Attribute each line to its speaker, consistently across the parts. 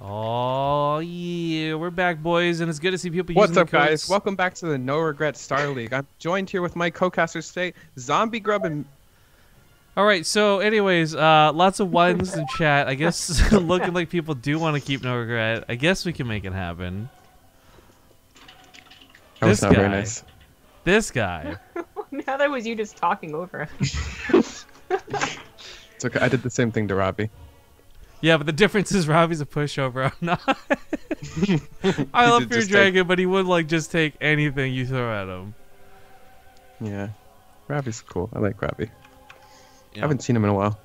Speaker 1: Oh yeah, we're back, boys, and it's good to see people
Speaker 2: What's
Speaker 1: using
Speaker 2: up,
Speaker 1: the codes.
Speaker 2: guys? Welcome back to the No Regrets Star League. I'm joined here with my co-casters today, Zombie Grub and...
Speaker 1: All right, so anyways, lots of ones in chat. I guess looking like people do want to keep No Regret. I guess we can make it happen.
Speaker 2: That was not very nice.
Speaker 1: This guy.
Speaker 3: Now that was you just talking over him.
Speaker 2: It's okay. I did the same thing to Robbie.
Speaker 1: Yeah, but the difference is Robbie's a pushover. I'm not. I love Fear Dragon, but he would like just take anything you throw at him.
Speaker 2: Yeah, Robbie's cool. I like Robbie.
Speaker 1: Yeah.
Speaker 2: I haven't seen him in a while.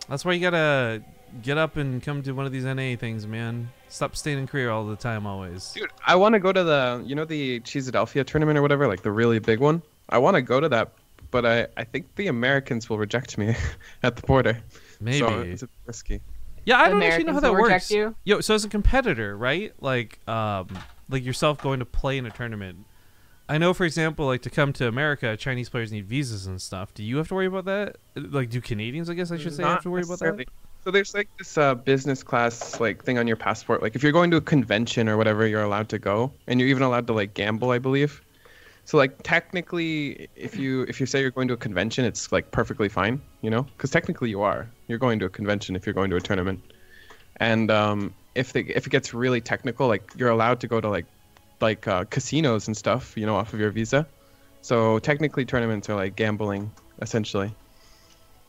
Speaker 1: That's why you gotta get up and come to one of these NA things, man. Stop staying in Korea all the time, always.
Speaker 2: Dude, I want to go to the, you know, the Cheeseadelphia tournament or whatever, like the really big one. I want to go to that, but I think the Americans will reject me at the border.
Speaker 1: Maybe.
Speaker 2: So it's risky.
Speaker 1: Yeah, I don't actually know how that works.
Speaker 3: You?
Speaker 1: Yo, so as a competitor, right? Like yourself going to play in a tournament. I know, for example, like to come to America, Chinese players need visas and stuff. Do you have to worry about that? Like, do Canadians, I guess I should say, have to worry about that?
Speaker 2: So there's like this business class like thing on your passport. Like if you're going to a convention or whatever, you're allowed to go, and you're even allowed to like gamble, I believe. So like technically, if you say you're going to a convention, it's like perfectly fine, you know, because technically you are. You're going to a convention if you're going to a tournament, and if it gets really technical, like you're allowed to go to like casinos and stuff, you know, off of your visa. So technically, tournaments are like gambling essentially,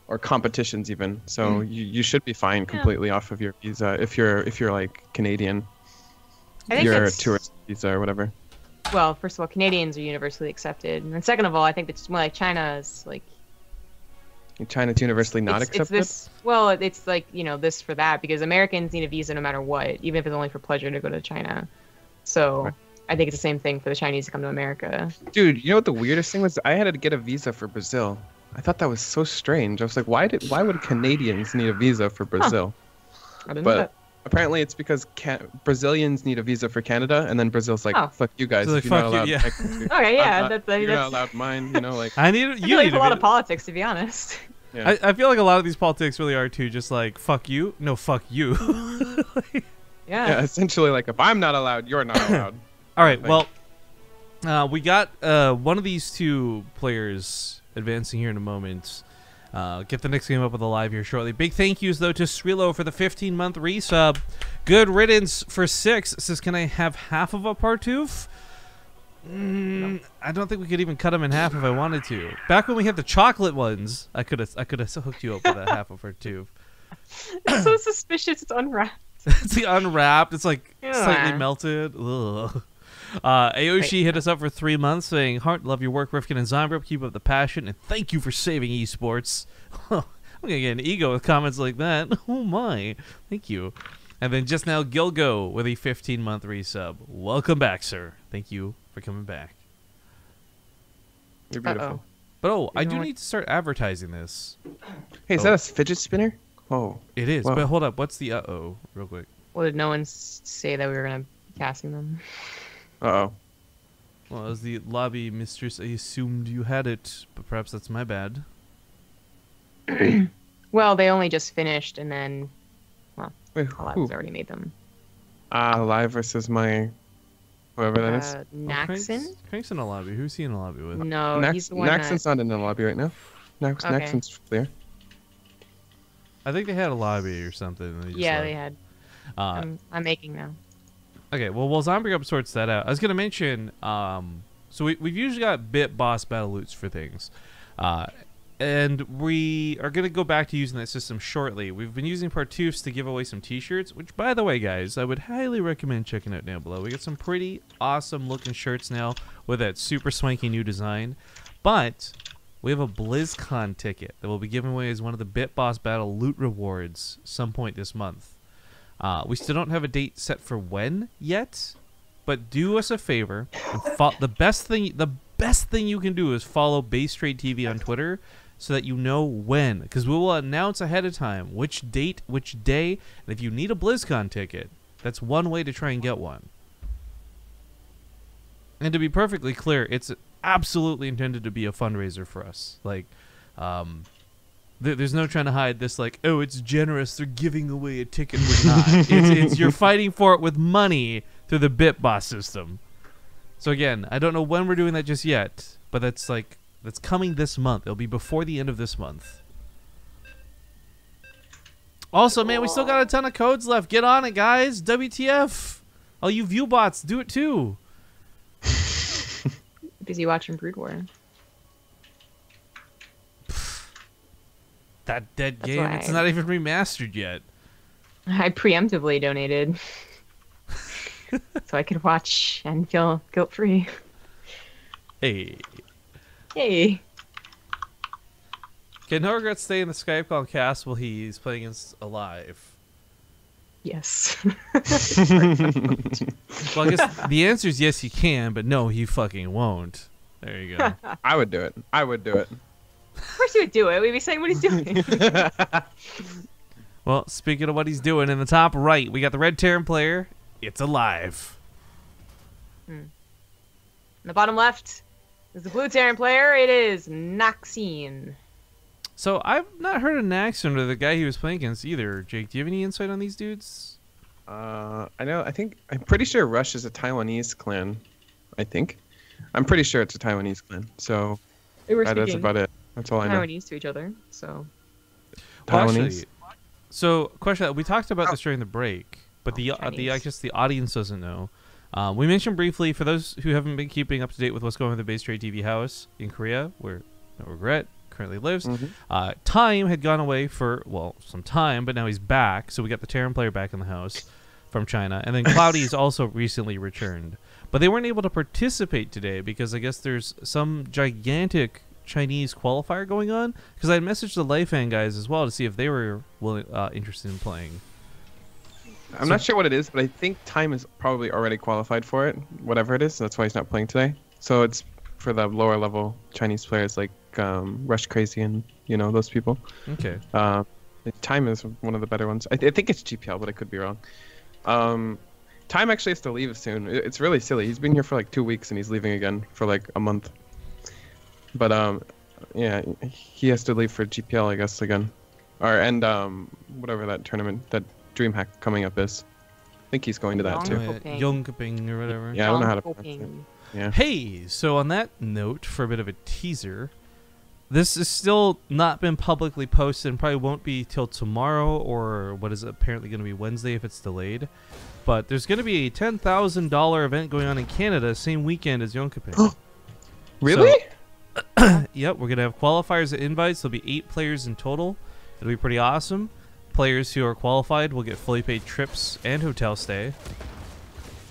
Speaker 2: or competitions even. So you should be fine completely off of your visa if you're like Canadian.
Speaker 3: I think
Speaker 2: you're a tourist visa or whatever.
Speaker 3: Well, first of all, Canadians are universally accepted, and then second of all, I think it's more like China is like.
Speaker 2: China's universally not accepted.
Speaker 3: It's like, you know, this for that, because Americans need a visa no matter what, even if it's only for pleasure to go to China. So right. I think it's the same thing for the Chinese to come to America. Dude,
Speaker 2: you know what the weirdest thing was? I had to get a visa for Brazil. I thought that was so strange. I was like, why would Canadians need a visa for Brazil?
Speaker 3: I didn't know that.
Speaker 2: Apparently it's because Brazilians need a visa for Canada, and then Brazil's like, fuck you guys.
Speaker 1: So like,
Speaker 2: you're not allowed
Speaker 1: yeah.
Speaker 3: Okay, yeah.
Speaker 2: You're not allowed mine, you know, like.
Speaker 3: I feel like it's a lot of politics, to be honest.
Speaker 1: Yeah. I feel like a lot of these politics really are too, just like, fuck you. No, fuck you.
Speaker 2: Yeah, essentially like, if I'm not allowed, you're not allowed.
Speaker 1: All right, well, we got one of these two players advancing here in a moment. Get the next game up with aLive here shortly. Big thank yous, though, to Srilo for the 15-month resub. Good riddance for 6. Says, can I have half of a Partouf? I don't think we could even cut them in half if I wanted to. Back when we had the chocolate ones, I could have hooked you up with a half of Partouf.
Speaker 3: It's so suspicious. It's unwrapped.
Speaker 1: It's unwrapped. It's like slightly melted. Ugh. Aoshi hit us up for 3 months saying, Heart, love your work, Rifkin and Zombie. Keep up the passion, and thank you for saving esports. I'm going to get an ego with comments like that. Oh my. Thank you. And then just now, Gilgo with a 15-month resub. Welcome back, sir. Thank you for coming back.
Speaker 2: You're beautiful.
Speaker 1: But I do need to start advertising this.
Speaker 2: Hey, is that a fidget spinner? Oh.
Speaker 1: It is. Whoa. But hold up. What's the real quick?
Speaker 3: Well, did no one say that we were going to be casting them?
Speaker 2: Uh-oh.
Speaker 1: Well, as the lobby mistress, I assumed you had it, but perhaps that's my bad.
Speaker 3: Well, they only just finished, and then, well,
Speaker 2: wait,
Speaker 3: aLive's already made them.
Speaker 2: aLive versus my, whoever that is.
Speaker 3: NaXin?
Speaker 1: Crank's in a lobby. Who's he in a lobby with?
Speaker 3: No, he's the one
Speaker 2: NaXin's not in the lobby right now. NaXin's clear.
Speaker 1: I think they had a lobby or something.
Speaker 3: They had. I'm making now.
Speaker 1: Okay, well, while Zombie Up sorts that out, I was going to mention, so we've usually got bit boss battle loots for things. And we are going to go back to using that system shortly. We've been using Partoufs to give away some t-shirts, which, by the way, guys, I would highly recommend checking out down below. We got some pretty awesome looking shirts now with that super swanky new design. But we have a BlizzCon ticket that we'll be giving away as one of the Bit Boss Battle loot rewards some point this month. We still don't have a date set for when yet, but do us a favor. And the best thing you can do is follow BaseTradeTV on Twitter so that you know when, because we will announce ahead of time which date, which day, and if you need a BlizzCon ticket, that's one way to try and get one. And to be perfectly clear, it's absolutely intended to be a fundraiser for us. Like, There's no trying to hide this like, oh, it's generous. They're giving away a ticket. We're not. It's you're fighting for it with money through the BitBoss system. So again, I don't know when we're doing that just yet, but that's coming this month. It'll be before the end of this month. Also, man, we still got a ton of codes left. Get on it, guys. WTF. All you view bots, do it too.
Speaker 3: Busy watching Brood War.
Speaker 1: That dead game, it's not even remastered yet.
Speaker 3: I preemptively donated so I could watch and feel guilt-free.
Speaker 1: Hey.
Speaker 3: Hey.
Speaker 1: Can no regrets stay in the Skype call cast while he's playing against aLive?
Speaker 3: Yes.
Speaker 1: Well, I guess the answer is yes, he can, but no, he fucking won't. There you go.
Speaker 2: I would do it. I would do it.
Speaker 3: Of course he would do it. We'd be saying what he's doing.
Speaker 1: Well, speaking of what he's doing, in the top right, we got the red Terran player. It's aLive.
Speaker 3: In the bottom left is the blue Terran player. It is NaXin.
Speaker 1: So I've not heard of NaXin or the guy he was playing against either. Jake, do you have any insight on these dudes?
Speaker 2: I'm pretty sure Rush is a Taiwanese clan. I'm pretty sure it's a Taiwanese clan. So that's about it. That's all I know.
Speaker 3: Taiwanese to each other. So.
Speaker 1: Well,
Speaker 2: Taiwanese.
Speaker 1: actually, so question: we talked about this during the break, but I guess the audience doesn't know. We mentioned briefly for those who haven't been keeping up to date with what's going on with the BaseTradeTV house in Korea, where no regret currently lives. Time had gone away for some time, but now he's back. So we got the Terran player back in the house from China, and then Cloudy's also recently returned. But they weren't able to participate today because I guess there's some gigantic Chinese qualifier going on. Because I messaged the Lifan guys as well to see if they were interested in playing.
Speaker 2: I'm not sure what it is, but I think Time is probably already qualified for it, whatever it is. That's why he's not playing today. So it's for the lower level Chinese players like Rush Crazy and those people.
Speaker 1: Okay.
Speaker 2: Time is one of the better ones. I think it's GPL, but I could be wrong. Time actually has to leave soon. It's really silly. He's been here for like 2 weeks and he's leaving again for like a month. But yeah, he has to leave for GPL, I guess, again, and whatever that tournament, that DreamHack coming up is. I think he's going to that too.
Speaker 1: Yongping or whatever.
Speaker 2: Yeah, I don't know how to pronounce it. Yeah.
Speaker 1: Hey, so on that note, for a bit of a teaser, this has still not been publicly posted and probably won't be till tomorrow or what is apparently going to be Wednesday if it's delayed. But there's going to be a $10,000 event going on in Canada same weekend as Yongping.
Speaker 2: Really?
Speaker 1: So, yep, we're going to have qualifiers and invites. There'll be 8 players in total. It'll be pretty awesome. Players who are qualified will get fully paid trips and hotel stay.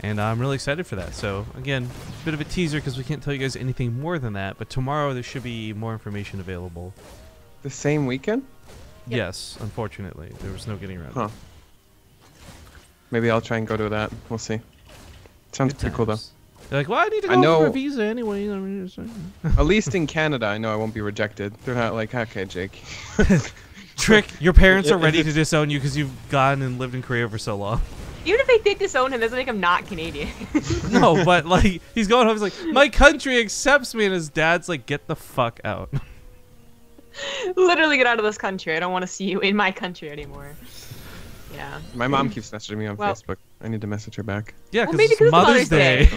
Speaker 1: And I'm really excited for that. So, again, a bit of a teaser because we can't tell you guys anything more than that. But tomorrow there should be more information available.
Speaker 2: The same weekend?
Speaker 3: Yep.
Speaker 1: Yes, unfortunately. There was no getting around it.
Speaker 2: Maybe I'll try and go to that. We'll see. Sounds
Speaker 1: Good
Speaker 2: pretty cool, though.
Speaker 1: times. They're like, well, I need to go for a visa anyway. I mean,
Speaker 2: At least in Canada, I know I won't be rejected. They're not like, okay, Jake.
Speaker 1: Trick, your parents are ready to disown you because you've gone and lived in Korea for so long.
Speaker 3: Even if they did disown him, doesn't make him not Canadian.
Speaker 1: No, but like he's going home. He's like, my country accepts me, and his dad's like, get the fuck out.
Speaker 3: Literally get out of this country. I don't want to see you in my country anymore. Yeah.
Speaker 2: My mom keeps messaging me on Facebook. I need to message her back.
Speaker 1: Yeah,
Speaker 3: Well,
Speaker 1: because
Speaker 3: maybe
Speaker 1: it's Mother's Day.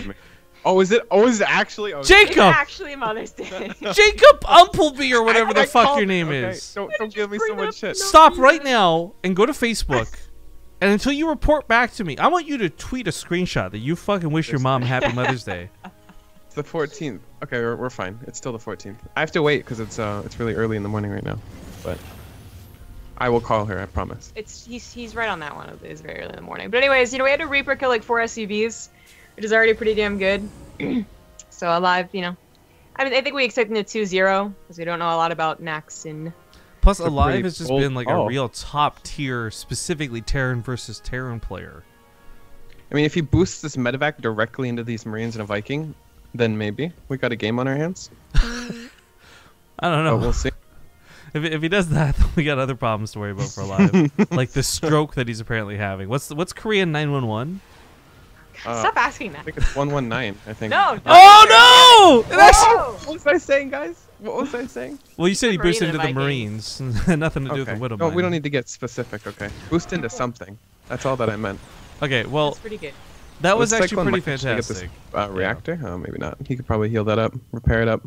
Speaker 2: Oh, is it? Oh, is it actually? Oh,
Speaker 1: Jacob!
Speaker 3: It's actually Mother's Day.
Speaker 1: Jacob Umpleby or whatever the fuck your name
Speaker 2: okay,
Speaker 1: is.
Speaker 2: Don't give me so much shit.
Speaker 1: Stop right now and go to Facebook. And until you report back to me, I want you to tweet a screenshot that you fucking wish your mom Happy Mother's Day.
Speaker 2: It's the 14th. Okay, we're fine. It's still the 14th. I have to wait because it's really early in the morning right now. But I will call her. I promise.
Speaker 3: He's right on that one. It's very early in the morning. But anyways, we had to Reaper kill like 4 SUVs, which is already pretty damn good. So aLive, I mean, I think we expected a 2-0 because we don't know a lot about NaXin.
Speaker 1: Plus,
Speaker 2: It's a
Speaker 1: aLive
Speaker 2: pretty
Speaker 1: has just
Speaker 2: bold
Speaker 1: been like a
Speaker 2: call.
Speaker 1: real top tier, specifically Terran versus Terran player.
Speaker 2: I mean, if he boosts this medevac directly into these Marines and a Viking, then maybe we got a game on our hands.
Speaker 1: I don't know.
Speaker 2: But we'll see.
Speaker 1: If he does that, then we got other problems to worry about for aLive. Like the stroke that he's apparently having. What's Korean 911?
Speaker 3: Stop asking that.
Speaker 2: I think it's 119. I think.
Speaker 3: No.
Speaker 1: Oh no!
Speaker 3: Whoa!
Speaker 2: What was I saying, guys? What was I saying?
Speaker 1: Well, you said he
Speaker 3: Marine
Speaker 1: boosted into
Speaker 3: and
Speaker 1: the
Speaker 3: Vikings.
Speaker 1: Marines. Nothing to do with the Widow
Speaker 2: No,
Speaker 1: Mine.
Speaker 2: we don't need to get specific. Okay. Boost into something. That's all that I meant.
Speaker 1: Okay, well,
Speaker 3: That's pretty good.
Speaker 1: that was actually
Speaker 2: Cyclone
Speaker 1: pretty
Speaker 2: might actually get this,
Speaker 1: fantastic.
Speaker 2: reactor? Oh, maybe not. He could probably heal that up, repair it up.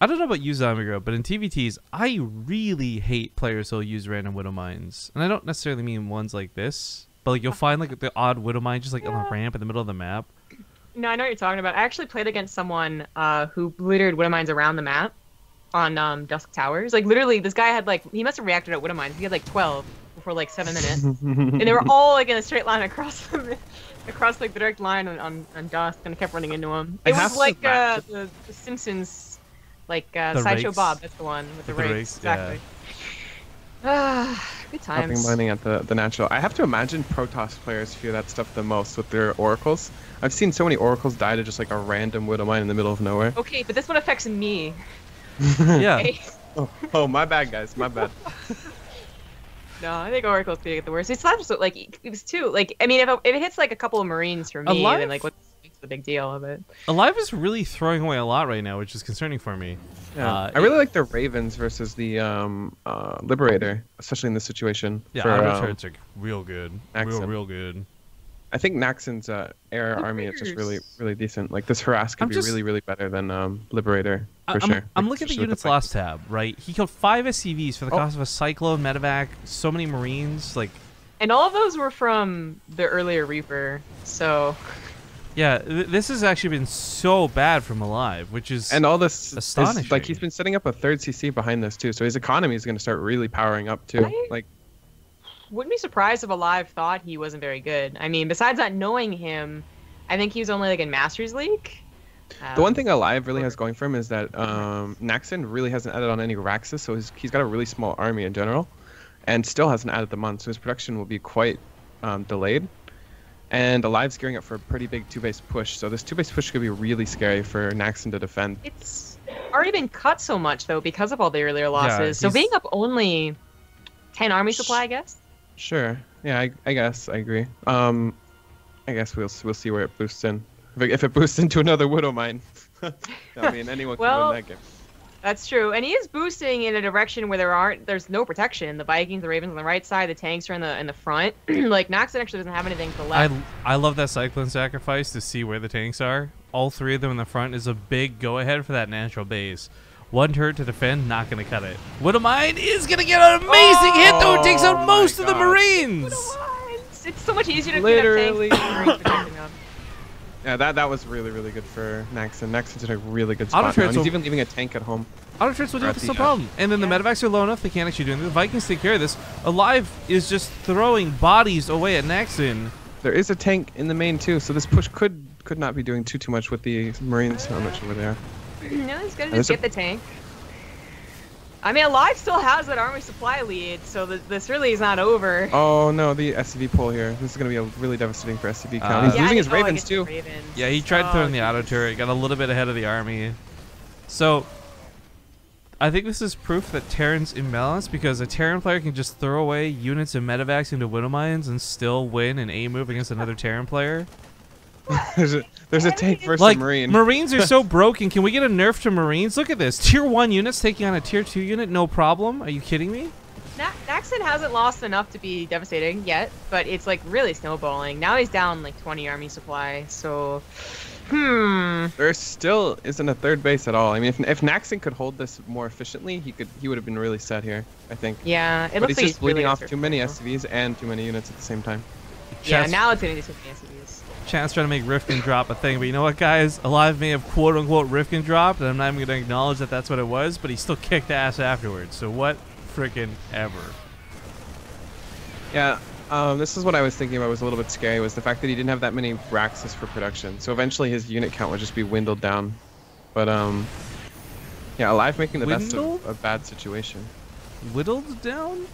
Speaker 1: I don't know about you, Zombie, but in TvTs, I really hate players who'll use random Widow Mines. And I don't necessarily mean ones like this, but like you'll find like the odd Widow Mine just like on the ramp in the middle of the map.
Speaker 3: No, I know what you're talking about. I actually played against someone who littered Widow Mines around the map on Dusk Towers. Like, literally, this guy had, like, he must have reacted at Widow Mines. He had, like, 12 for, like, 7 minutes. And they were all, like, in a straight line across like, the direct line on Dusk, and I kept running into him. It was like the Simpsons, like, Sideshow
Speaker 1: rakes.
Speaker 3: Bob. That's the one with the rakes. Exactly. Good times.
Speaker 2: Mining at the natural. I have to imagine Protoss players fear that stuff the most with their oracles. I've seen so many oracles die to just like a random Widow Mine in the middle of nowhere.
Speaker 3: Okay, but this one affects me.
Speaker 1: Yeah.
Speaker 3: Okay?
Speaker 2: Oh, my bad, guys. My bad.
Speaker 3: No, I think Oracle's gonna get the worst. It's not just like it was too like I mean if it hits like a couple of Marines for me, then like what's the big deal of it?
Speaker 1: aLive is really throwing away a lot right now, which is concerning for me.
Speaker 2: Yeah. I really like the Ravens versus the Liberator, especially in this situation.
Speaker 1: Yeah,
Speaker 2: for,
Speaker 1: auto turrets are real good.
Speaker 2: NaXin.
Speaker 1: Real good.
Speaker 2: I think NaXin's air army is just really decent. Like this harass could be really better than Liberator for sure.
Speaker 1: I'm looking at the units last tab, right? He killed 5 SCVs for the cost of a Cyclone, Medevac, so many Marines, like.
Speaker 3: And all of those were from the earlier Reaper, so.
Speaker 1: Yeah, this has actually been so bad from aLive, which is
Speaker 2: and all this
Speaker 1: astonishing.
Speaker 2: Is, like he's been setting up a third CC behind this too, so his economy is going to start really powering up too. Like.
Speaker 3: Wouldn't be surprised if aLive thought he wasn't very good. I mean, besides not knowing him, I think he was only like in Masters League.
Speaker 2: The one thing aLive really has going for him is that NaXin really hasn't added on any Raxus, so he's got a really small army in general, and still hasn't added them on, so his production will be quite delayed. And aLive's gearing up for a pretty big 2-base push, so this 2-base push could be really scary for NaXin to defend.
Speaker 3: It's already been cut so much though because of all the earlier losses. So being up only 10 army supply, I guess.
Speaker 2: Sure. Yeah, I guess I agree. I guess we'll see where it boosts in. If it boosts into another Widow Mine, I mean anyone can win that game.
Speaker 3: That's true, and he is boosting in a direction where there's no protection. The Vikings, the Ravens on the right side, the tanks are in the front. Like NaXin actually doesn't have anything to the left.
Speaker 1: I love that Cyclone sacrifice to see where the tanks are. All 3 of them in the front is a big go ahead for that natural base. 1 turret to defend, not gonna cut it. Widow Mine is gonna get an amazing hit though. It takes out most of the Marines.
Speaker 3: It's so much easier to clean up tanks than Marines protecting them.
Speaker 2: Yeah, that was really good for NaXin. NaXin's in a really good spot now. He's even leaving a tank at home.
Speaker 1: Auto turrets will do this, no problem. And then the medevacs are low enough, they can't actually do anything. The Vikings take care of this. aLive is just throwing bodies away at NaXin.
Speaker 2: There is a tank in the main too, so this push could not be doing too much with the Marines. How much over there?
Speaker 3: No, he's gonna just get the tank. I mean, aLive still has that army supply lead, so this really is not over.
Speaker 2: Oh no, the SCV pull here. This is gonna be really devastating for SCV count. He's losing his Ravens too.
Speaker 1: Yeah, he tried throwing the auto turret, got a little bit ahead of the army. So, I think this is proof that Terran's imbalanced because a Terran player can just throw away units and medevacs into Widow Mines and still win an A move against another Terran player.
Speaker 2: There's a tank versus
Speaker 1: like,
Speaker 2: a Marine.
Speaker 1: Marines are so broken. Can we get a nerf to Marines? Look at this. Tier 1 units taking on a Tier 2 unit, no problem. Are you kidding me?
Speaker 3: NaXin hasn't lost enough to be devastating yet, but it's like really snowballing. Now he's down like 20 army supply, so...
Speaker 2: There still isn't a third base at all. I mean, if NaXin could hold this more efficiently, he would have been really set here, I think.
Speaker 3: Yeah,
Speaker 2: but he's just bleeding off too many SCVs and too many units at the same time.
Speaker 3: Yeah, now it's gonna do too many SCVs.
Speaker 1: Chance trying to make Rifkin drop a thing, but you know what, guys? aLive may have quote-unquote Rifkin dropped, and I'm not even going to acknowledge that that's what it was, but he still kicked ass afterwards, so what frickin' ever.
Speaker 2: Yeah, this is what I was thinking about was a little bit scary, was the fact that he didn't have that many Raxus for production, so eventually his unit count would just be dwindled down. But, yeah, aLive making the best of a bad situation.
Speaker 1: Whittled down?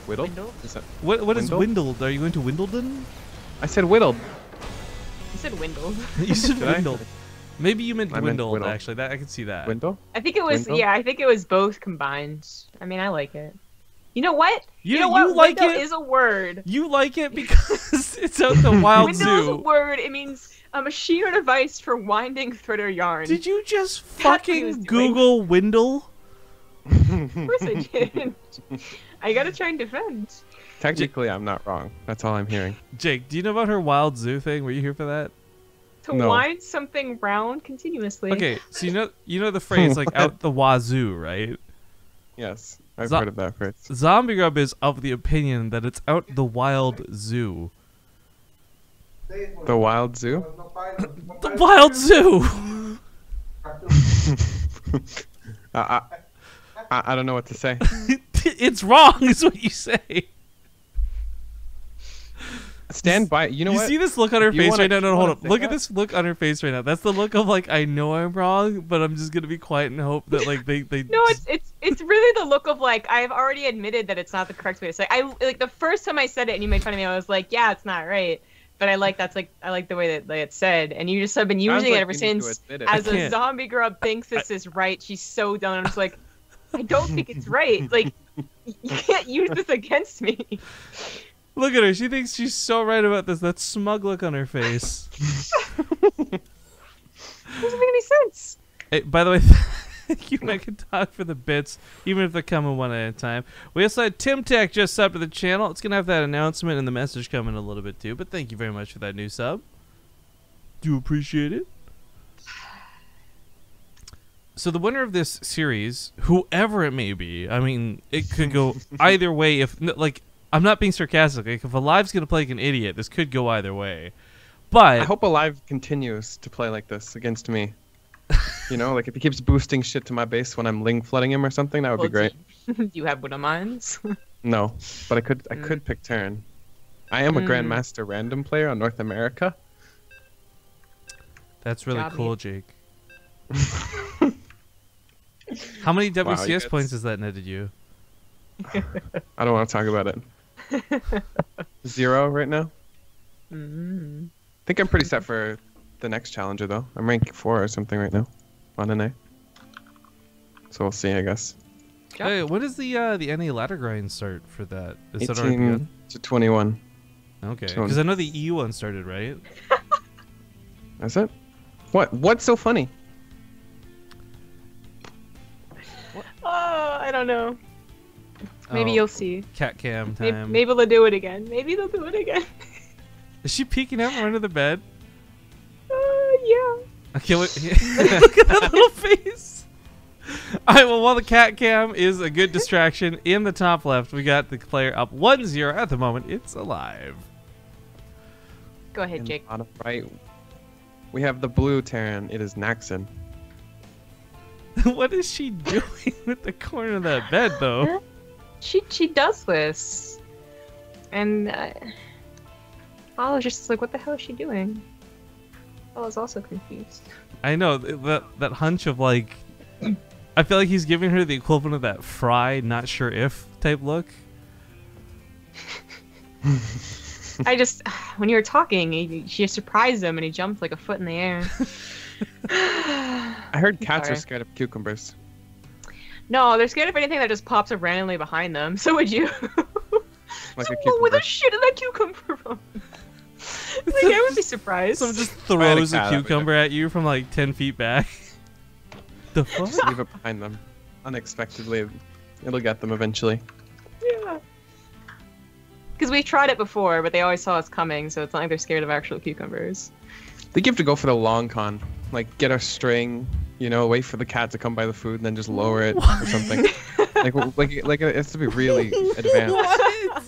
Speaker 2: Whittled?
Speaker 3: Is
Speaker 2: that
Speaker 1: what is dwindled? Are you going to Wimbledon?
Speaker 2: I said whittled.
Speaker 3: You said windled.
Speaker 1: You said dwindled. Maybe you meant dwindled, actually. That I can see that.
Speaker 2: Dwindle?
Speaker 3: I think it was, yeah, I think it was both combined. I mean, I like it. You know what?
Speaker 1: You know what?
Speaker 3: Like it is a word.
Speaker 1: You like it because it's out the wild zoo.
Speaker 3: Window is a word. It means A machine or device for winding thread or yarn.
Speaker 1: Did you just
Speaker 3: That's what he was
Speaker 1: fucking
Speaker 3: doing.
Speaker 1: Google Windle?
Speaker 3: Of course I did. I gotta try and defend.
Speaker 2: Technically, I'm not wrong. That's all I'm hearing.
Speaker 1: Jake, do you know about her wild zoo thing? Were you here for that?
Speaker 3: To
Speaker 2: No.
Speaker 3: wind something round continuously.
Speaker 1: Okay, so you know the phrase like out the wazoo, right?
Speaker 2: Yes, I've
Speaker 1: Zo-
Speaker 2: heard of that phrase.
Speaker 1: Zombie Grub is of the opinion that it's out the wild zoo.
Speaker 2: The wild zoo?
Speaker 1: The wild zoo.
Speaker 2: I don't know what to say.
Speaker 1: It's wrong, is what you say.
Speaker 2: Stand by. You know
Speaker 1: You
Speaker 2: what?
Speaker 1: see this look on her
Speaker 2: You
Speaker 1: face
Speaker 2: wanna-
Speaker 1: right now? No,
Speaker 2: you
Speaker 1: hold
Speaker 2: wanna
Speaker 1: up.
Speaker 2: say
Speaker 1: Look at
Speaker 2: that?
Speaker 1: this look on her face right now. That's the look of like I know I'm wrong, but I'm just gonna be quiet and hope that like they.
Speaker 3: No, it's really the look of like I've already admitted that it's not the correct way to say. I like the first time I said it and you made fun of me, I was like, yeah, it's not right. But I like I like the way that it's said, and you just have been
Speaker 2: Sounds
Speaker 3: using
Speaker 2: like
Speaker 3: it ever
Speaker 2: you need to
Speaker 3: since.
Speaker 2: admit it.
Speaker 3: As
Speaker 1: I
Speaker 3: a
Speaker 1: can't.
Speaker 3: zombie grub thinks this is right, she's so dumb. I'm just like, I don't think it's right. Like, you can't use this against me.
Speaker 1: Look at her. She thinks she's so right about this. That smug look on her face.
Speaker 3: Doesn't make any sense.
Speaker 1: Hey, by the way, you and I can talk for the bits, even if they're coming one at a time. We also had Tim Tech just sub to the channel. It's going to have that announcement and the message coming a little bit too, but thank you very much for that new sub. Do appreciate it. So the winner of this series, whoever it may be, I mean, it could go either way. If like, I'm not being sarcastic. Like, if aLive's going to play like an idiot, this could go either way. But
Speaker 2: I hope aLive continues to play like this against me. You know, like if he keeps boosting shit to my base when I'm ling flooding him or something, that would be great.
Speaker 3: Do you have one of mine?
Speaker 2: No, but I could pick turn. I am a Grandmaster random player on North America.
Speaker 1: that's really
Speaker 3: Got me.
Speaker 1: cool, Jake. How many
Speaker 2: Wow,
Speaker 1: WCS
Speaker 2: you guys-
Speaker 1: points has that netted you?
Speaker 2: I don't want to talk about it. 0 right now.
Speaker 3: Mm.
Speaker 2: I think I'm pretty set for the next challenger though. I'm rank 4 or something right now on NA. So we'll see, I guess.
Speaker 3: Yep.
Speaker 1: Hey, when does the NA ladder grind start for that? Is that already
Speaker 2: 18
Speaker 1: begun?
Speaker 2: to 21.
Speaker 1: Okay,
Speaker 2: So-
Speaker 1: because I know the EU one started, right?
Speaker 2: That's it. What's so funny?
Speaker 3: Oh, I don't know. Maybe
Speaker 1: Oh,
Speaker 3: you'll see.
Speaker 1: cat cam
Speaker 3: Maybe,
Speaker 1: time.
Speaker 3: maybe they'll do it again. Maybe they'll do it again.
Speaker 1: Is she peeking out from under the bed?
Speaker 3: Yeah.
Speaker 1: Okay, look at that little face. All right, well, while the cat cam is a good distraction, in the top left, we got the player up 1-0 at the moment. It's aLive.
Speaker 3: Go ahead,
Speaker 2: In
Speaker 3: Jake.
Speaker 2: the bottom right, we have the blue Terran. It is NaXin.
Speaker 1: What is she doing with the corner of that bed, though?
Speaker 3: She does this, and I was just like, what the hell is she doing? I was also confused.
Speaker 1: I know that hunch of like, I feel like he's giving her the equivalent of that Fry, not sure if type look.
Speaker 3: I just, when you were talking, she surprised him and he jumped like a foot in the air.
Speaker 2: I heard cats
Speaker 3: Sorry.
Speaker 2: are scared of cucumbers.
Speaker 3: No, they're scared of anything that just pops up randomly behind them. So would you?
Speaker 2: Like
Speaker 3: So
Speaker 2: a
Speaker 3: what where the
Speaker 2: cucumber.
Speaker 3: shit did that cucumber from? Like, I would be surprised.
Speaker 1: Someone just
Speaker 2: had a
Speaker 1: throws a
Speaker 2: cat over
Speaker 1: cucumber at you from like 10 feet back. The fuck?
Speaker 2: Just leave it behind them. Unexpectedly, it'll get them eventually.
Speaker 3: Yeah. Because we tried it before, but they always saw us coming, so it's not like they're scared of actual cucumbers.
Speaker 2: I think you have to go for the long con. Like, get a string, you know, wait for the cat to come by the food, and then just lower it or something. like it has to be really advanced.
Speaker 1: What?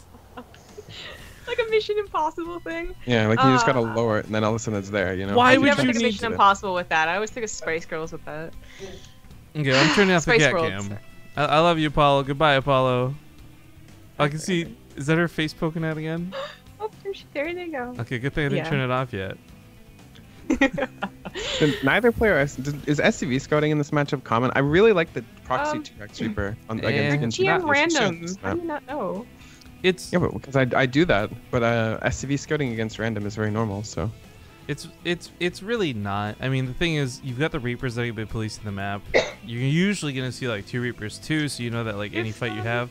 Speaker 3: Like a Mission Impossible thing.
Speaker 2: Yeah, like you just gotta lower it, and then all of a sudden it's there, you know?
Speaker 1: Why
Speaker 3: I
Speaker 1: would
Speaker 3: never
Speaker 1: you
Speaker 3: think of
Speaker 1: need
Speaker 3: Mission Impossible with that. I always think of Spice Girls with that.
Speaker 1: Okay, I'm turning off the
Speaker 3: Spice
Speaker 1: cat
Speaker 3: World.
Speaker 1: cam. I love you, Apollo. Goodbye, Apollo. I can see. Is that her face poking out again?
Speaker 3: Oh, there they go.
Speaker 1: Okay, good thing I didn't
Speaker 3: Yeah.
Speaker 1: turn it off yet.
Speaker 2: Then neither player is SCV scouting in this matchup common. I really like the proxy 2x Reaper on, against
Speaker 1: Yeah.
Speaker 3: GM
Speaker 1: not-
Speaker 3: random. I do not know.
Speaker 1: It's
Speaker 2: Yeah, but because I do that, but SCV scouting against random is very normal. So
Speaker 1: it's really not. I mean, the thing is, you've got the Reapers that have been policing the map. You're usually gonna see like 2 Reapers too, so you know that like any fight you have,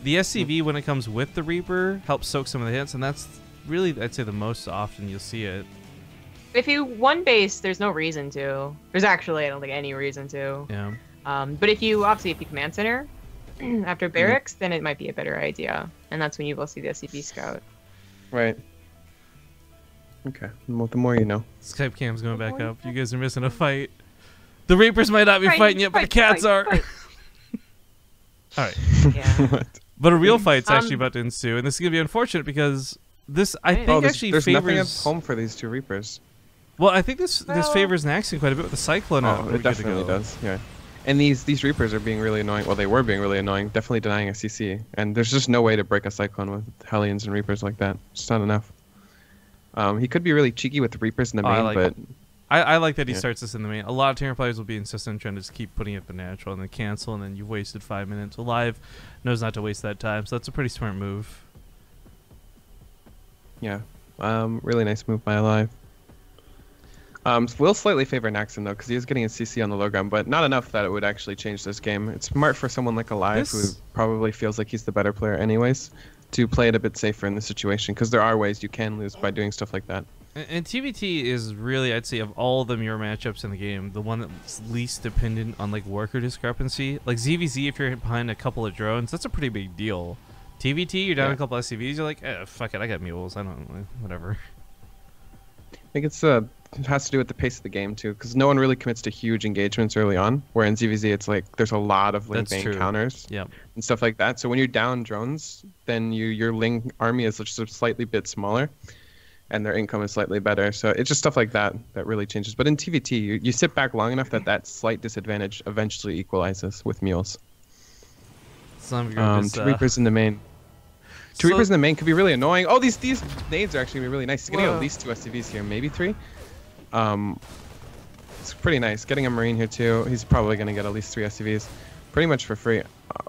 Speaker 1: the SCV when it comes with the Reaper helps soak some of the hits, and that's really I'd say the most often you'll see it.
Speaker 3: If you one base, there's no reason to. There's actually, I don't think, any reason to.
Speaker 1: Yeah.
Speaker 3: But if you command center after barracks, then it might be a better idea, and that's when you will see the SCV scout.
Speaker 2: Right. Okay. Well, the more you know.
Speaker 1: Skype cam's going back up. You guys are missing a fight. The Reapers might not be fighting yet, but the cats are.
Speaker 3: Fight.
Speaker 1: All right.
Speaker 3: Yeah.
Speaker 1: But a real fight's actually about to ensue, and this is gonna be unfortunate because this I think actually
Speaker 2: there's
Speaker 1: favors.
Speaker 2: nothing at home for these two Reapers.
Speaker 1: Well, I think this favors NaXin quite a bit with the Cyclone.
Speaker 2: Oh, it definitely does. Yeah. And these Reapers are being really annoying. Well, they were being really annoying. Definitely denying a CC. And there's just no way to break a Cyclone with Hellions and Reapers like that. It's not enough. He could be really cheeky with the Reapers in the main, but
Speaker 1: I like that he starts this in the main. A lot of Terran players will be insistent trying to just keep putting it the natural and then cancel, and then you've wasted 5 minutes. aLive knows not to waste that time, so that's a pretty smart move.
Speaker 2: Yeah. Really nice move by aLive. Will slightly favor NaXin though, because he is getting a CC on the low ground, but not enough that it would actually change this game. It's smart for someone like aLive, who probably feels like he's the better player anyways, to play it a bit safer in this situation, because there are ways you can lose by doing stuff like that.
Speaker 1: And TvT is really, I'd say, of all the mirror matchups in the game, the one that's least dependent on like worker discrepancy. Like ZVZ, if you're behind a couple of drones, that's a pretty big deal. TvT, you're down a couple SCVs, you're like, fuck it, I got mules, I don't, whatever.
Speaker 2: I think it has to do with the pace of the game too, because no one really commits to huge engagements early on. Where in ZVZ, it's like there's a lot of Ling Bang counters and stuff like that. So when you're down drones, then your Ling army is just a slightly bit smaller, and their income is slightly better. So it's just stuff like that that really changes. But in TvT, you sit back long enough that slight disadvantage eventually equalizes with mules. Two Reapers in the main. Two Reapers in the main could be really annoying. Oh, these nades are actually really nice. He's getting at least 2 SCVs here, maybe 3. It's pretty nice. Getting a Marine here too. He's probably going to get at least 3 SCVs, pretty much for free.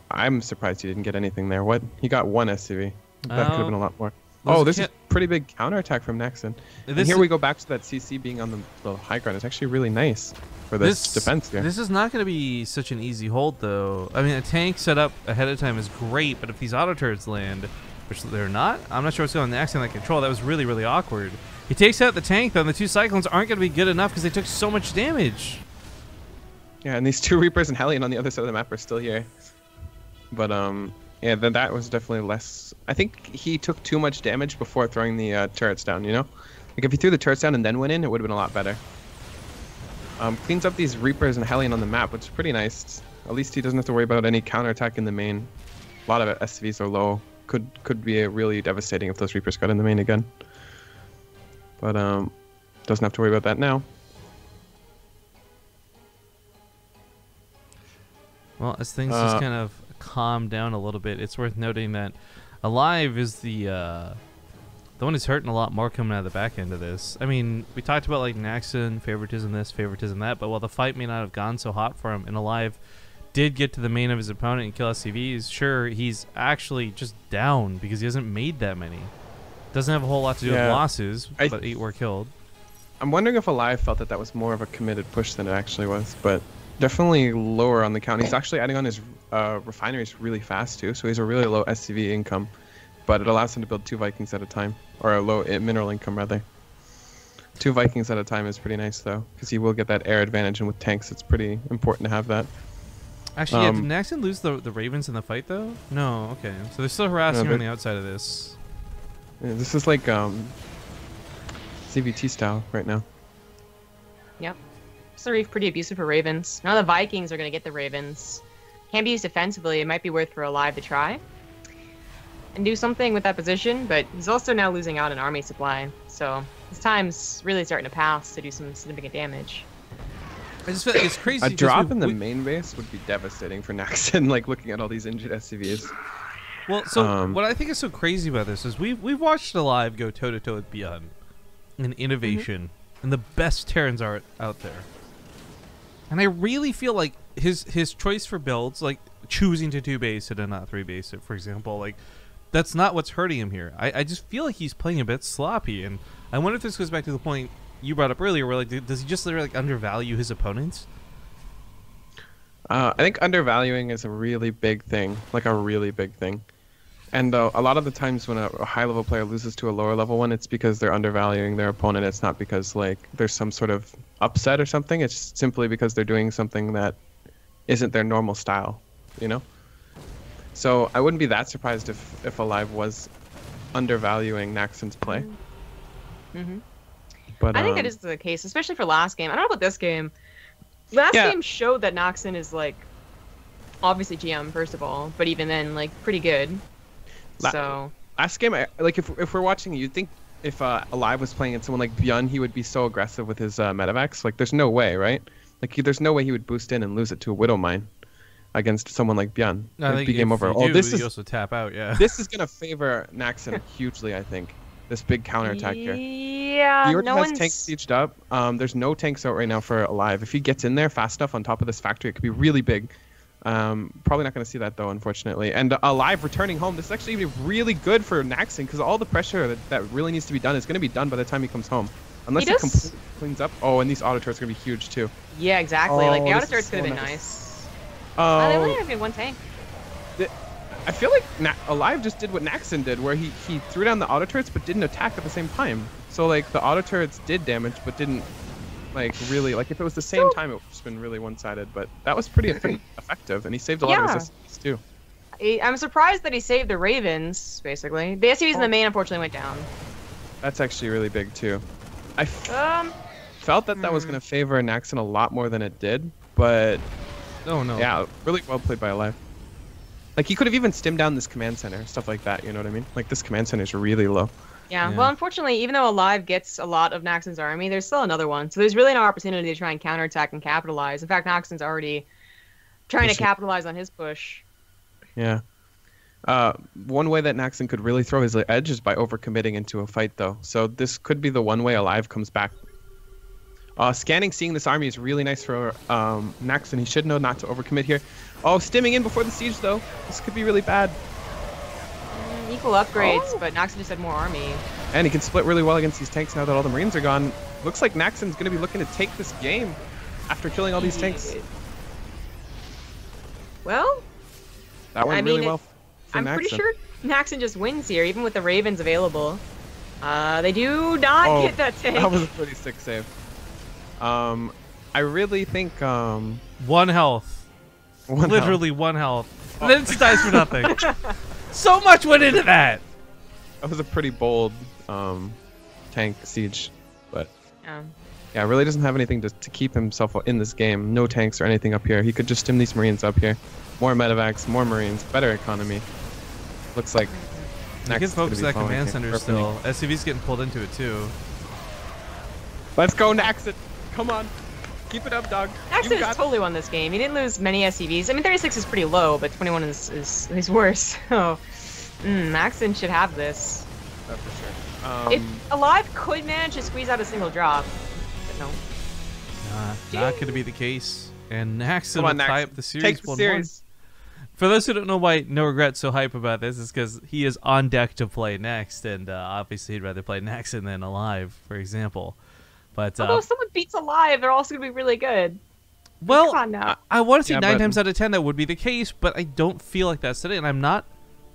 Speaker 2: I'm surprised he didn't get anything there. What? He got 1 SCV. That could have been a lot more. Oh, this is pretty big counterattack from NaXin. And here we go back to that CC being on the high ground. It's actually really nice for this defense here.
Speaker 1: This is not going to be such an easy hold, though. I mean, a tank set up ahead of time is great, but if these auto turrets land, which they're not, I'm not sure what's going on NaXin that control. That was really, really awkward. He takes out the tank, though, and the 2 Cyclones aren't going to be good enough because they took so much damage.
Speaker 2: Yeah, and these 2 Reapers and Hellion on the other side of the map are still here. But, yeah, then that was definitely less. I think he took too much damage before throwing the turrets down, you know? Like, if he threw the turrets down and then went in, it would have been a lot better. Cleans up these Reapers and Hellion on the map, which is pretty nice. At least he doesn't have to worry about any counterattack in the main. A lot of SCVs are low. Could be really devastating if those Reapers got in the main again. But, doesn't have to worry about that now.
Speaker 1: Well, as things just kind of calm down a little bit, it's worth noting that aLive is the one who's hurting a lot more coming out of the back end of this. I mean, we talked about like NaXin, favoritism this, favoritism that, but while the fight may not have gone so hot for him, and aLive did get to the main of his opponent and kill SCVs, sure, he's actually just down because he hasn't made that many. Doesn't have a whole lot to do with losses, but 8 were killed. I'm
Speaker 2: wondering if aLive felt that was more of a committed push than it actually was, but definitely lower on the count. He's actually adding on his refineries really fast too, so he's a really low SCV income, but it allows him to build 2 Vikings at a time, or a low mineral income rather. 2 Vikings at a time is pretty nice though, because he will get that air advantage, and with tanks it's pretty important to have that.
Speaker 1: Actually, did NaXin lose the Ravens in the fight though? No, okay. So they're still harassing her on the outside of this.
Speaker 2: Yeah, this is like CVT style right now.
Speaker 3: Yep. So Reef pretty abusive for Ravens. Now the Vikings are going to get the Ravens. Can be used defensively. It might be worth for aLive to try and do something with that position, but he's also now losing out on army supply. So his time's really starting to pass to do some significant damage.
Speaker 1: I just feel like it's crazy.
Speaker 2: A drop in the main base would be devastating for NaXin, like looking at all these injured SCVs.
Speaker 1: Well, so what I think is so crazy about this is we've watched aLive go toe-to-toe with Beyond in innovation and the best Terrans are out there. And I really feel like his choice for builds, like choosing to 2-base it and not 3-base it, for example, like that's not what's hurting him here. I just feel like he's playing a bit sloppy, and I wonder if this goes back to the point you brought up earlier, where like does he just literally like undervalue his opponents?
Speaker 2: I think undervaluing is a really big thing, like a really big thing. And a lot of the times when a high-level player loses to a lower-level one, it's because they're undervaluing their opponent. It's not because like there's some sort of upset or something. It's simply because they're doing something that isn't their normal style, you know? So I wouldn't be that surprised if aLive was undervaluing NaXin's play.
Speaker 3: Mm-hmm.
Speaker 2: But
Speaker 3: I think that is the case, especially for last game. I don't know about this game. Last game showed that NaXin is like obviously GM first of all, but even then like pretty good. So
Speaker 2: last game, like if we're watching, you'd think if aLive was playing at someone like Bjorn, he would be so aggressive with his medevacs. Like there's no way, right? Like there's no way he would boost in and lose it to a Widow Mine against someone like Bjorn.
Speaker 1: I think
Speaker 2: game over.
Speaker 1: This is also tap out. Yeah.
Speaker 2: This is gonna favor NaXin hugely, I think. This big counterattack here.
Speaker 3: Yeah,
Speaker 2: Bjorn has tanks sieged up. There's no tanks out right now for aLive. If he gets in there fast enough on top of this factory, it could be really big. Probably not going to see that though, unfortunately. And aLive returning home. This is actually going to be really good for NaXin because all the pressure that really needs to be done is going to be done by the time he comes home. Unless he completely cleans up. Oh, and these auto turrets are going to be huge too.
Speaker 3: Yeah, exactly. Like the auto turrets could have been nice.
Speaker 2: Oh,
Speaker 3: they only have been one tank.
Speaker 2: I feel like aLive just did what NaXin did, where he threw down the auto turrets but didn't attack at the same time. So like the auto turrets did damage but didn't like really, like if it was the same time it would have just been really one-sided. But that was pretty effective, and he saved a lot of resistance too.
Speaker 3: I'm surprised that he saved the Ravens, basically. The SUVs in the main unfortunately went down.
Speaker 2: That's actually really big too. I felt that was going to favor NaXin a lot more than it did, but
Speaker 1: oh no.
Speaker 2: Yeah, really well played by aLive. Like he could have even stimmed down this command center, stuff like that, you know what I mean? Like this command center is really low.
Speaker 3: Yeah, well, unfortunately, even though aLive gets a lot of NaXin's army, there's still another one. So there's really no opportunity to try and counterattack and capitalize. In fact, NaXin's already trying to capitalize on his push.
Speaker 2: Yeah. One way that NaXin could really throw his edge is by overcommitting into a fight, though. So this could be the one way aLive comes back. Scanning, seeing this army is really nice for NaXin. He should know not to overcommit here. Oh, stimming in before the siege, though. This could be really bad.
Speaker 3: Equal upgrades, but NaXin just had more army.
Speaker 2: And he can split really well against these tanks now that all the Marines are gone. Looks like NaXin's going to be looking to take this game after killing all these tanks.
Speaker 3: Well,
Speaker 2: that went really well for
Speaker 3: I'm
Speaker 2: NaXin.
Speaker 3: pretty sure NaXin just wins here, even with the Ravens available. They do not get that tank.
Speaker 2: That was a pretty sick save. I really think...
Speaker 1: one health. Literally one health. And then it dies for nothing. So much went into that.
Speaker 2: That was a pretty bold tank siege, but yeah, really doesn't have anything to keep himself in this game. No tanks or anything up here. He could just stim these Marines up here. More medevacs, more Marines, better economy. Looks like
Speaker 1: he can focus that command center still. SUV's getting pulled into it too.
Speaker 2: Let's go, NaXin. Come on. Keep it up, dog.
Speaker 3: NaXin has totally won this game. He didn't lose many SCVs. I mean, 36 is pretty low, but 21 is worse. So, NaXin should have this.
Speaker 2: Oh, for sure.
Speaker 3: If aLive could manage to squeeze out a single drop, but no.
Speaker 1: Not going to be the case. And NaXin will tie up the series.
Speaker 2: Take the series.
Speaker 1: For those who don't know why No Regret's so hype about this, is because he is on deck to play next, and obviously he'd rather play NaXin than aLive, for example. But
Speaker 3: although if someone beats aLive, they're also going to be really good.
Speaker 1: Well,
Speaker 3: come on now.
Speaker 1: I want to say 9 times out of 10 that would be the case, but I don't feel like that's today. And I'm not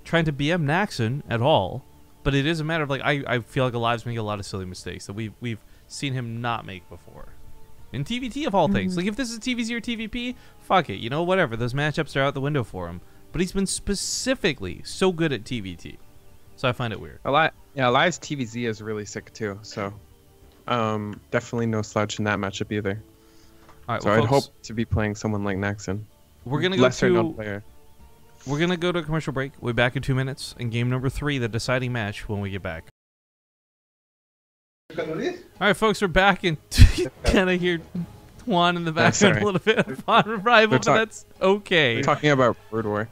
Speaker 1: trying to BM NaXin at all, but it is a matter of like I feel like aLive's making a lot of silly mistakes that we've seen him not make before. In TvT of all things, like if this is TvZ or TvP, fuck it, you know, whatever. Those matchups are out the window for him. But he's been specifically so good at TvT, so I find it weird.
Speaker 2: aLive's TvZ is really sick too. So. Definitely no slouch in that matchup either.
Speaker 1: All right,
Speaker 2: so I'd hope to be playing someone like NaXin.
Speaker 1: We're gonna go We're gonna go to a commercial break. We'll be back in 2 minutes in game number 3, the deciding match, when we get back. All right, folks, we're back, and kind of hear Juan in the background a little bit upon arrival, but that's okay.
Speaker 2: We're talking about Bird War.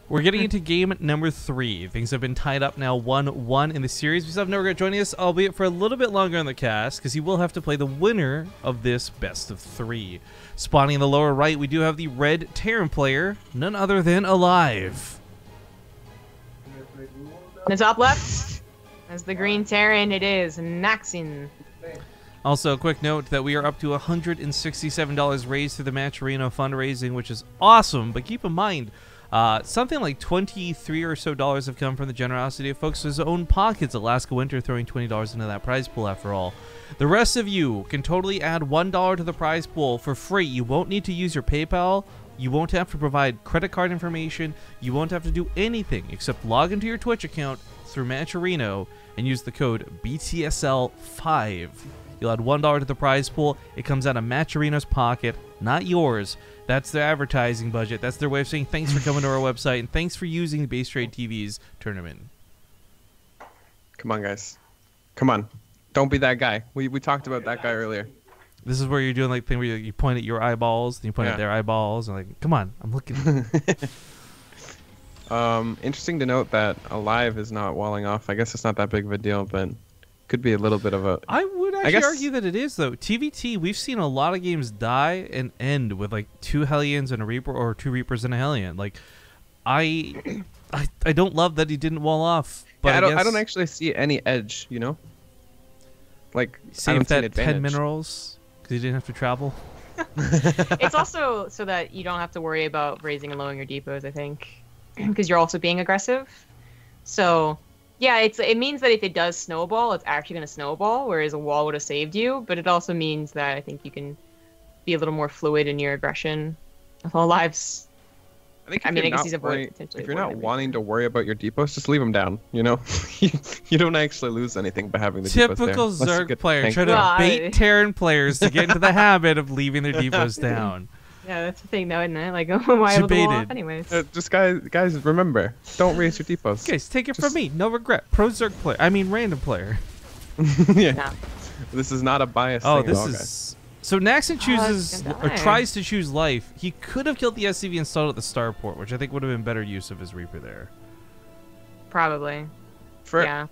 Speaker 1: We're getting into game number 3. Things have been tied up now 1-1 in the series. We still have No Regret joining us, albeit for a little bit longer on the cast, because he will have to play the winner of this best of 3. Spawning in the lower right, we do have the red Terran player, none other than aLive.
Speaker 3: In the top left, as the green Terran, it is NaXin.
Speaker 1: Also, a quick note that we are up to $167 raised through the Match Arena fundraising, which is awesome, but keep in mind, Something like $23 or so have come from the generosity of folks' own pockets. Alaska Winter throwing $20 into that prize pool after all. The rest of you can totally add $1 to the prize pool for free. You won't need to use your PayPal. You won't have to provide credit card information. You won't have to do anything except log into your Twitch account through Matcherino and use the code BTSL5. You'll add $1 to the prize pool. It comes out of Matcherino's pocket, not yours. That's their advertising budget. That's their way of saying thanks for coming to our website and thanks for using Base Trade TV's tournament.
Speaker 2: Come on, guys. Come on. Don't be that guy. We talked about that guy earlier.
Speaker 1: This is where you're doing like thing where you point at your eyeballs, then you point at their eyeballs, and like, come on, I'm looking.
Speaker 2: Interesting to note that aLive is not walling off. I guess it's not that big of a deal, but could be a little bit of a...
Speaker 1: I would actually argue that it is, though. TvT, we've seen a lot of games die and end with like 2 Hellions and a Reaper, or 2 Reapers and a Hellion. Like, I don't love that he didn't wall off. But
Speaker 2: yeah, I don't actually see any edge, you know? Like,
Speaker 1: save that 10 minerals because you didn't have to travel.
Speaker 3: It's also so that you don't have to worry about raising and lowering your depots, I think, because you're also being aggressive. So, yeah, it means that if it does snowball, it's actually going to snowball, whereas a wall would have saved you. But it also means that I think you can be a little more fluid in your aggression of all lives.
Speaker 2: I guess he's if you're not wanting to worry about your depots, just leave them down. You know, you don't actually lose anything by having the depots there.
Speaker 1: Typical Zerg player trying to bait Terran players to get into the habit of leaving their depots down.
Speaker 3: Yeah, that's the thing, though, isn't it? Like, why would the wall off anyways?
Speaker 2: Just guys, remember, don't raise your depots.
Speaker 1: Guys, take it from me. No regret. Pro Zerg player. I mean, random player.
Speaker 2: Yeah. No. This is not a bias.
Speaker 1: Oh,
Speaker 2: thing
Speaker 1: this
Speaker 2: at all,
Speaker 1: is.
Speaker 2: Guys.
Speaker 1: So NaXin chooses or tries to choose life. He could have killed the SCV installed at the starport, which I think would have been better use of his Reaper there.
Speaker 3: Probably.
Speaker 2: Yeah.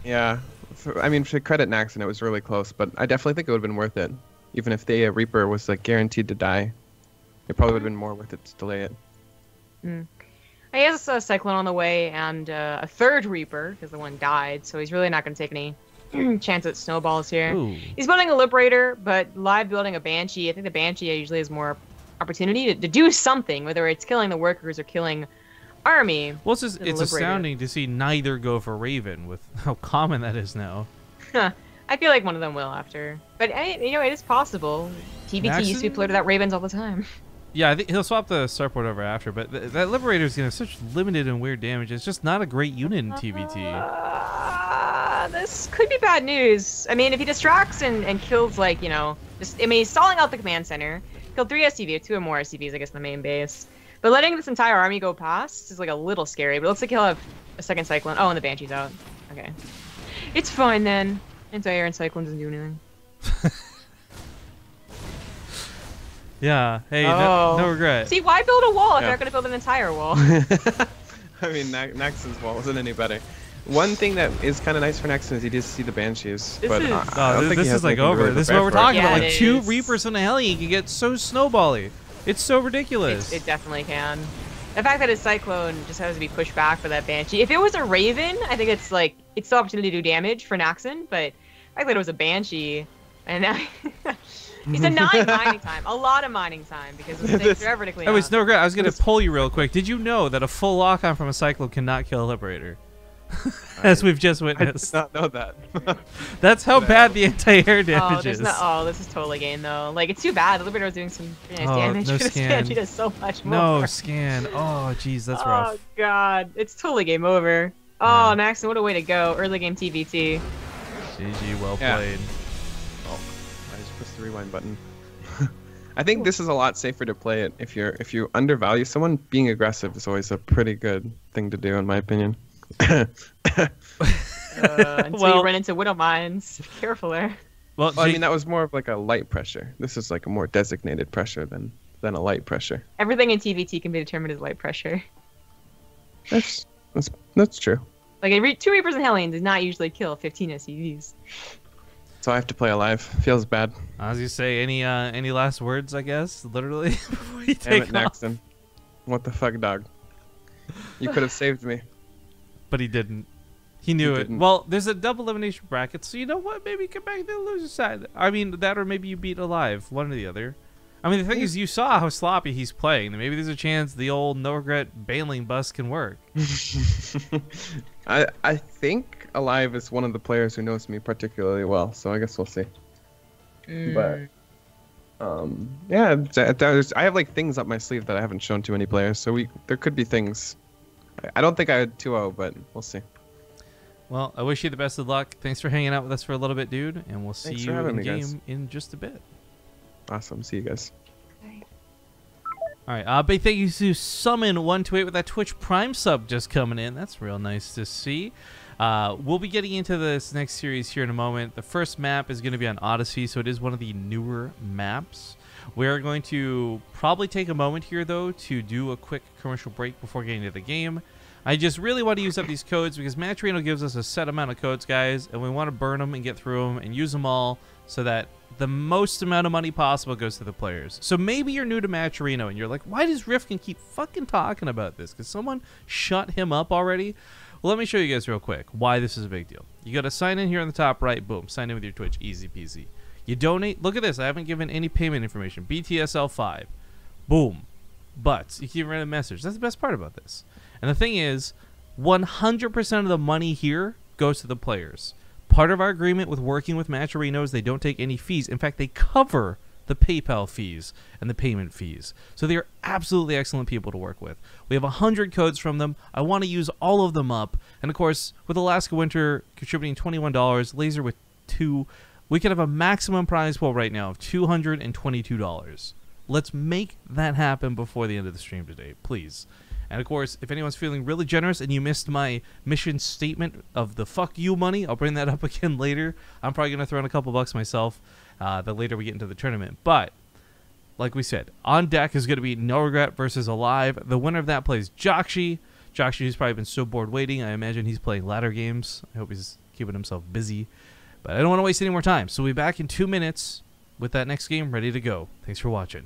Speaker 2: Yeah. I mean, to credit NaXin, it was really close, but I definitely think it would have been worth it. Even if the Reaper was like guaranteed to die, it probably would have been more worth it to delay it.
Speaker 3: He has a Cyclone on the way and a 3rd Reaper because the one died, so he's really not going to take any chance at snowballs here.
Speaker 1: Ooh.
Speaker 3: He's building a Liberator, but live building a Banshee. I think the Banshee usually has more opportunity to do something, whether it's killing the workers or killing army.
Speaker 1: Well, it's astounding to see neither go for Raven with how common that is now.
Speaker 3: I feel like one of them will after. But, you know, it is possible. TvT used to be played without Ravens all the time.
Speaker 1: Yeah, I think he'll swap the starport over after, but that Liberator is going to have such limited and weird damage. It's just not a great unit in TvT.
Speaker 3: This could be bad news. I mean, if he distracts and kills, like, you know, he's stalling out the command center. Killed 3 SCV, or 2 or more SCVs, I guess, in the main base. But letting this entire army go past is, like, a little scary. But it looks like he'll have a 2nd Cyclone. Oh, and the Banshee's out. Okay. It's fine, then. Anti-air and Cyclone doesn't do anything.
Speaker 1: Yeah, hey, no regret.
Speaker 3: See, why build a wall if they're not going to build an entire wall?
Speaker 2: I mean, NaXin's wall wasn't any better. One thing that is kind of nice for NaXin is he does see the Banshees. This
Speaker 1: is like over. This is what we're talking about. Like 2 Reapers and a Hellion can get so snowbally. It's so ridiculous.
Speaker 3: It definitely can. The fact that his Cyclone just has to be pushed back for that Banshee. If it was a Raven, I think it's like, it's the opportunity to do damage for NaXin, but the fact that it was a Banshee, and now... He's a 9 mining time. A lot of mining time because the things are vertically.
Speaker 1: Oh, it's no regret. I was going to pull you real quick. Did you know that a full lock-on from a Cyclone cannot kill a Liberator? As we've just witnessed.
Speaker 2: I did not know that.
Speaker 1: That's how bad the anti-air damage is.
Speaker 3: This is totally game, though. Like, it's too bad. The Liberator was doing some pretty nice damage.
Speaker 1: No
Speaker 3: scan. This Banshee does so much more.
Speaker 1: No scan. Oh, jeez, that's rough.
Speaker 3: Oh, God. It's totally game over. Oh, NaXin, what a way to go. Early game TvT.
Speaker 1: GG, well played.
Speaker 2: The rewind button. I think this is a lot safer to play it if you undervalue someone. Being aggressive is always a pretty good thing to do, in my opinion.
Speaker 3: Until you run into Widow Mines. Be careful there.
Speaker 2: Well, I mean, that was more of like a light pressure. This is like a more designated pressure than a light pressure.
Speaker 3: Everything in TvT can be determined as light pressure.
Speaker 2: That's true.
Speaker 3: Like 2 Reapers and Hellions does not usually kill 15 SCVs.
Speaker 2: So I have to play aLive. Feels bad.
Speaker 1: I was gonna say any last words, I guess, literally. Before you
Speaker 2: Damn
Speaker 1: take
Speaker 2: it, NaXin. What the fuck, dog? You could have saved me.
Speaker 1: But he didn't. He knew it. Well, there's a double elimination bracket, so you know what? Maybe get back to the loser side. I mean, that or maybe you beat aLive. One or the other. I mean, the thing is, you saw how sloppy he's playing. Maybe there's a chance the old no regret bailing bus can work.
Speaker 2: I think aLive is one of the players who knows me particularly well, so I guess we'll see. But yeah, I have like things up my sleeve that I haven't shown to any players, so there could be things. I don't think I would 2-0, but we'll see.
Speaker 1: Well, I wish you the best of luck. Thanks for hanging out with us for a little bit, dude, and we'll see you in game in just a bit.
Speaker 2: Awesome. See you guys.
Speaker 3: Bye.
Speaker 1: All right. Big thank you to Summon128 with that Twitch Prime sub just coming in. That's real nice to see. We'll be getting into this next series here in a moment. The first map is going to be on Odyssey, so it is one of the newer maps. We're going to probably take a moment here, though, to do a quick commercial break before getting into the game. I just really want to use up these codes because Matcherino gives us a set amount of codes, guys, and we want to burn them and get through them and use them all so that the most amount of money possible goes to the players. So maybe you're new to Matcherino and you're like, why does Rifkin keep fucking talking about this? Because someone shut him up already? Well, let me show you guys real quick why this is a big deal. You got to sign in here on the top right. Boom. Sign in with your Twitch. Easy peasy. You donate. Look at this. I haven't given any payment information. BTSL5. Boom. But you keep writing a message. That's the best part about this. And the thing is, 100% of the money here goes to the players. Part of our agreement with working with Matcherino is they don't take any fees. In fact, they cover the PayPal fees and the payment fees. So they are absolutely excellent people to work with. We have 100 codes from them. I want to use all of them up. And of course, with Alaska Winter contributing $21, Laser with 2, we could have a maximum prize pool right now of $222. Let's make that happen before the end of the stream today, please. And of course, if anyone's feeling really generous and you missed my mission statement of the fuck you money, I'll bring that up again later. I'm probably going to throw in a couple bucks myself the later we get into the tournament. But, like we said, on deck is going to be No Regret versus aLive. The winner of that plays Jockshi. Jockshi, who's probably been so bored waiting. I imagine he's playing ladder games. I hope he's keeping himself busy. But I don't want to waste any more time. So we'll be back in 2 minutes with that next game ready to go. Thanks for watching.